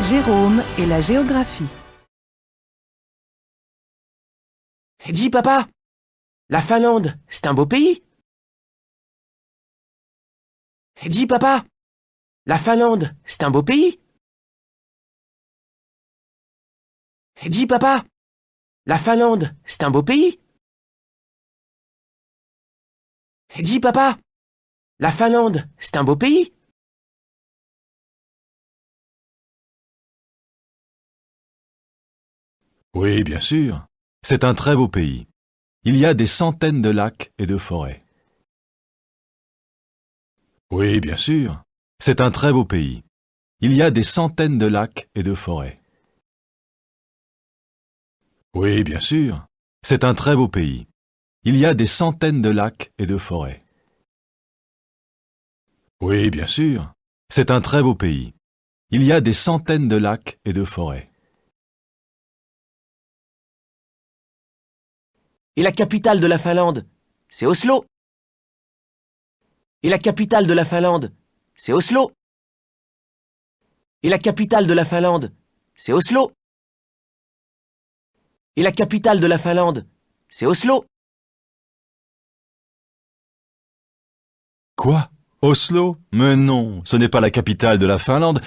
Jérôme et la géographie. Dis papa, la Finlande, c'est un beau pays. Dis papa, la Finlande, c'est un beau pays. Dis papa, la Finlande, c'est un beau pays. Dis papa, la Finlande, c'est un beau pays. Oui, bien sûr. C'est un très beau pays. Il y a des centaines de lacs et de forêts. Oui, bien sûr. C'est un très beau pays. Il y a des centaines de lacs et de forêts. Oui, bien sûr. C'est un très beau pays. Il y a des centaines de lacs et de forêts. Oui, bien sûr. C'est un très beau pays. Il y a des centaines de lacs et de forêts. Et la capitale de la Finlande, c'est Oslo. Et la capitale de la Finlande, c'est Oslo. Et la capitale de la Finlande, c'est Oslo. Et la capitale de la Finlande, c'est Oslo. Quoi? Oslo? Mais non, ce n'est pas la capitale de la Finlande.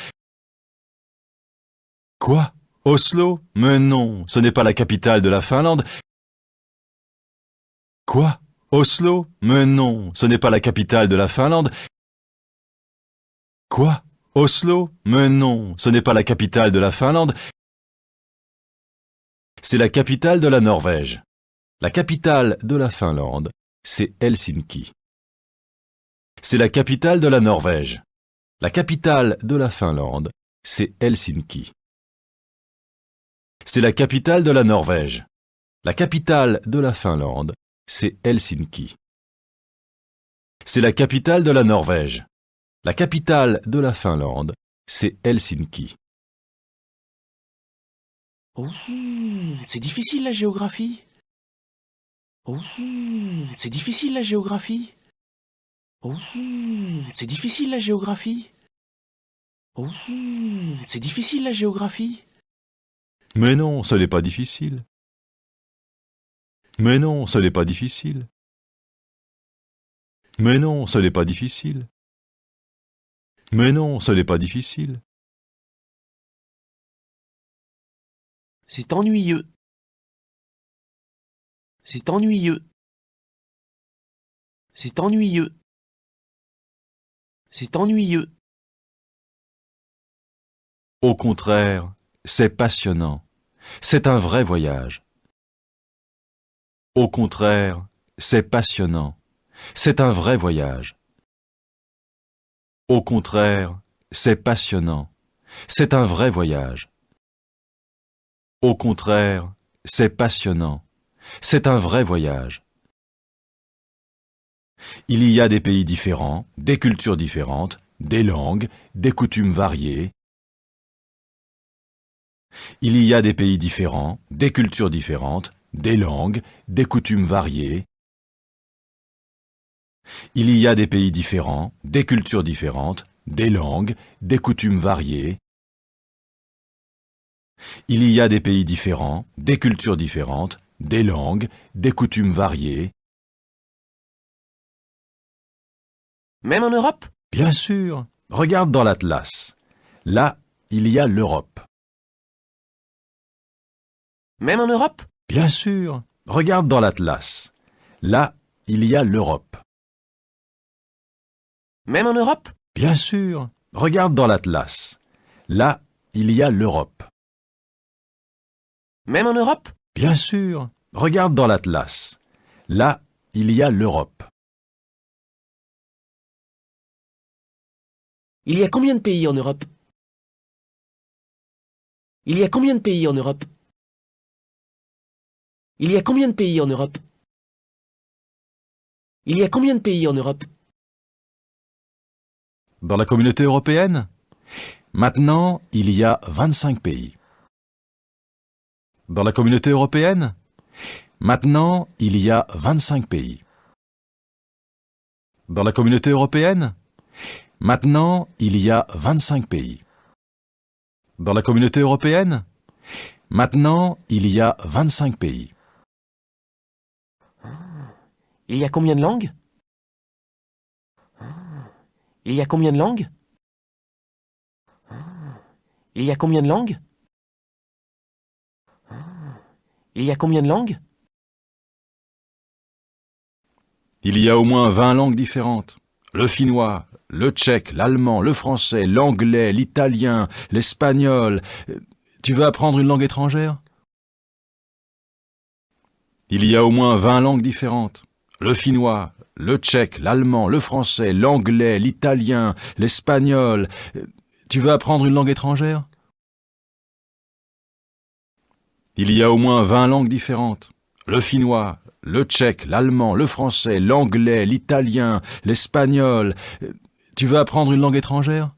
Quoi? Oslo? Mais non, ce n'est pas la capitale de la Finlande. Quoi? Oslo? Mais non, ce n'est pas la capitale de la Finlande. Quoi? Oslo? Mais non, ce n'est pas la capitale de la Finlande. C'est la capitale de la Norvège. La capitale de la Finlande, c'est Helsinki. C'est la capitale de la Norvège. La capitale de la Finlande, c'est Helsinki. C'est la capitale de la Norvège. La capitale de la Finlande, c'est Helsinki. C'est la capitale de la Norvège. La capitale de la Finlande, c'est Helsinki. Ouh, c'est difficile la géographie. Ouh, c'est difficile la géographie. Ouh, c'est difficile la géographie. Ouh, c'est difficile la géographie. Mais non, ce n'est pas difficile. Mais non, ce n'est pas difficile. Mais non, ce n'est pas difficile. Mais non, ce n'est pas difficile. C'est ennuyeux. C'est ennuyeux. C'est ennuyeux. C'est ennuyeux. Au contraire, c'est passionnant. C'est un vrai voyage. Au contraire, c'est passionnant. C'est un vrai voyage. Au contraire, c'est passionnant. C'est un vrai voyage. Au contraire, c'est passionnant. C'est un vrai voyage. Il y a des pays différents, des cultures différentes, des langues, des coutumes variées. Il y a des pays différents, des cultures différentes, des langues, des coutumes variées. Il y a des pays différents, des cultures différentes, des langues, des coutumes variées. Il y a des pays différents, des cultures différentes, des langues, des coutumes variées. Même en Europe? Bien sûr, regarde dans l'Atlas. Là, il y a l'Europe. Même en Europe? Bien sûr, regarde dans l'Atlas. Là, il y a l'Europe. Même en Europe? Bien sûr, regarde dans l'Atlas. Là, il y a l'Europe. Même en Europe? Bien sûr, regarde dans l'Atlas. Là, il y a l'Europe. Il y a combien de pays en Europe? Il y a combien de pays en Europe? Il y a combien de pays en Europe? Il y a combien de pays en Europe? Dans la communauté européenne? Maintenant, il y a 25 pays. Dans la communauté européenne? Maintenant, il y a 25 pays. Dans la communauté européenne? Maintenant, il y a 25 pays. Dans la communauté européenne? Maintenant, il y a 25 pays. Il y a combien de langues? Il y a combien de langues? Il y a combien de langues? Il y a combien de langues? Il y a au moins 20 langues différentes. Le finnois, le tchèque, l'allemand, le français, l'anglais, l'italien, l'espagnol. Tu veux apprendre une langue étrangère? Il y a au moins 20 langues différentes. Le finnois, le tchèque, l'allemand, le français, l'anglais, l'italien, l'espagnol. Tu veux apprendre une langue étrangère? Il y a au moins 20 langues différentes. Le finnois, le tchèque, l'allemand, le français, l'anglais, l'italien, l'espagnol. Tu veux apprendre une langue étrangère?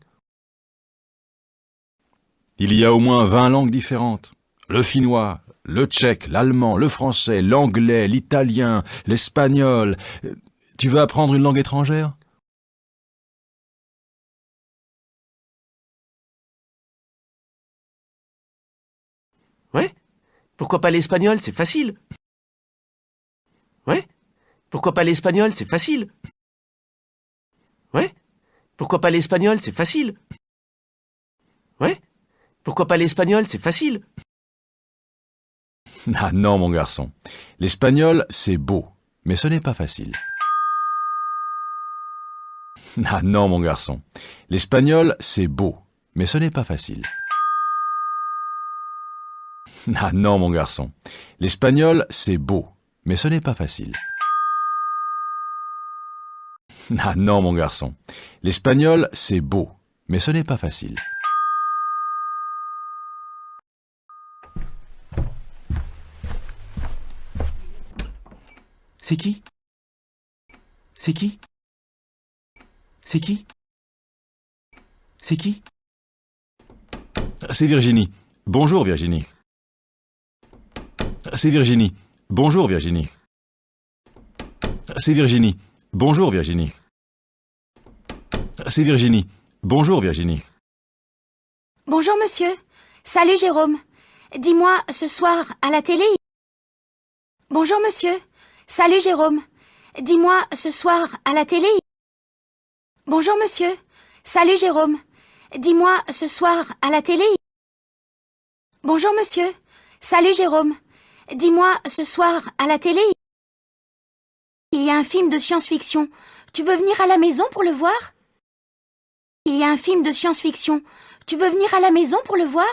Il y a au moins 20 langues différentes. Le finnois, le tchèque, l'allemand, le français, l'anglais, l'italien, l'espagnol. Tu veux apprendre une langue étrangère? Ouais. Pourquoi pas l'espagnol, c'est facile. Ouais. Pourquoi pas l'espagnol, c'est facile. Ouais. Pourquoi pas l'espagnol, c'est facile. Ouais. Pourquoi pas l'espagnol, c'est facile. Ah non, mon garçon. L'espagnol, c'est beau, mais ce n'est pas facile. Ah non, mon garçon. L'espagnol, c'est beau, mais ce n'est pas facile. Ah non, mon garçon. L'espagnol, c'est beau, mais ce n'est pas facile. Ah non, mon garçon. L'espagnol, c'est beau, mais ce n'est pas facile. C'est qui? C'est qui? C'est qui? C'est qui? C'est Virginie. Bonjour, Virginie. C'est Virginie. Bonjour, Virginie. C'est Virginie. Bonjour, Virginie. C'est Virginie. Bonjour, Virginie. Bonjour monsieur. Salut Jérôme. Dis-moi, ce soir, à la télé... Bonjour monsieur. Salut Jérôme. Dis-moi, ce soir, à la télé... Bonjour monsieur. Salut Jérôme. Dis-moi, ce soir, à la télé... Bonjour monsieur. Salut Jérôme. Dis-moi, ce soir, à la télé... Il y a un film de science-fiction. Tu veux venir à la maison pour le voir? Il y a un film de science-fiction. Tu veux venir à la maison pour le voir?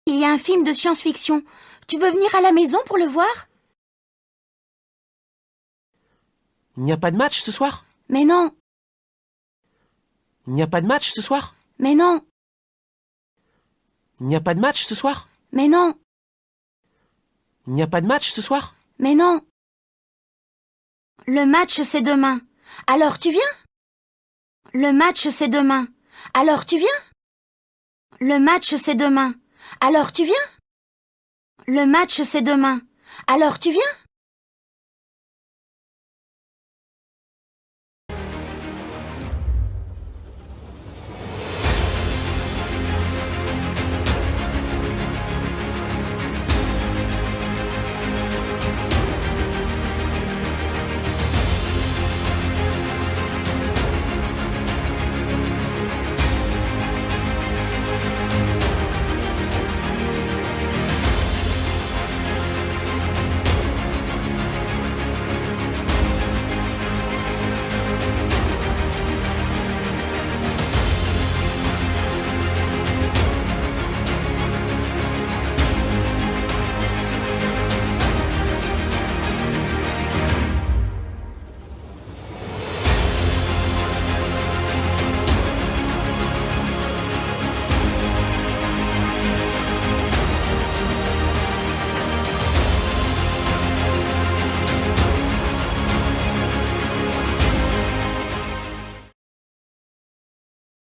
Il y a un film de science-fiction. Tu veux venir à la maison pour le voir? Il n'y a pas de match ce soir? Mais non, Il n'y a pas de match ce soir? mais non, Il n'y a pas de match ce soir? mais non, Il n'y a pas de match ce soir? mais non. Le match, c'est demain. Alors tu viens? Le match, c'est demain. Alors tu viens? Le match, c'est demain. Alors tu viens? Le match, c'est demain. Alors tu viens?